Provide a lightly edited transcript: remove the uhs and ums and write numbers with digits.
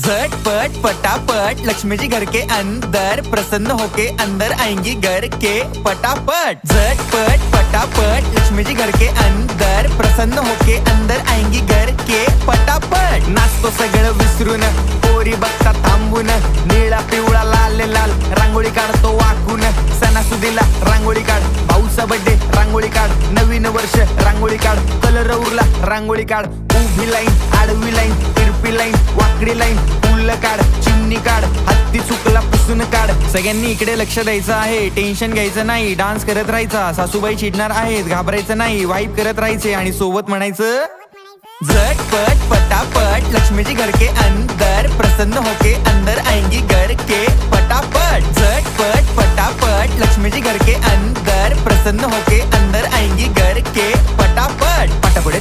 झटपट पटापट लक्ष्मी जी घर के अंदर प्रसन्न होके अंदर आएंगी घर के पटापट। झटपट पटापट लक्ष्मी जी घर के अंदर प्रसन्न होके अंदर आएंगी घर के पटापट। नाचतो सगळं विसरून पोरी बघता थांबून, निळा पिवळा लाल लाल रांगोळी काढतो वाकून। सणासुदीला रांगोळी काढ, भाऊचा बर्थडे रांगोळी काढ, नवीन वर्ष रांगोळी काढ, कलर उरला रांगोळी काढ। उभी लाईन, आडवी लाईन, तिरपी लाईन, वाकडी लाईन, फुल काढ, चिमणी काढ, हत्ती चुकला पुसून काढ। सगळ्यांनी इकडे लक्ष द्यायचं आहे, टेन्शन घ्यायचं नाही, डान्स करत राहायचा। सासूबाई चिडणार आहेत, घाबरायचं नाही, वाईब करत राहायचे आणि सोबत म्हणायचं झटपट पटापट लक्ष्मी जी घर के अंदर प्रसन्न होके अंदर आएंगी घर के पटापट। झटपट पटापट लक्ष्मी जी घर के अंदर प्रसन्न होके अंदर आएंगी घर के पटापट। पटापुढे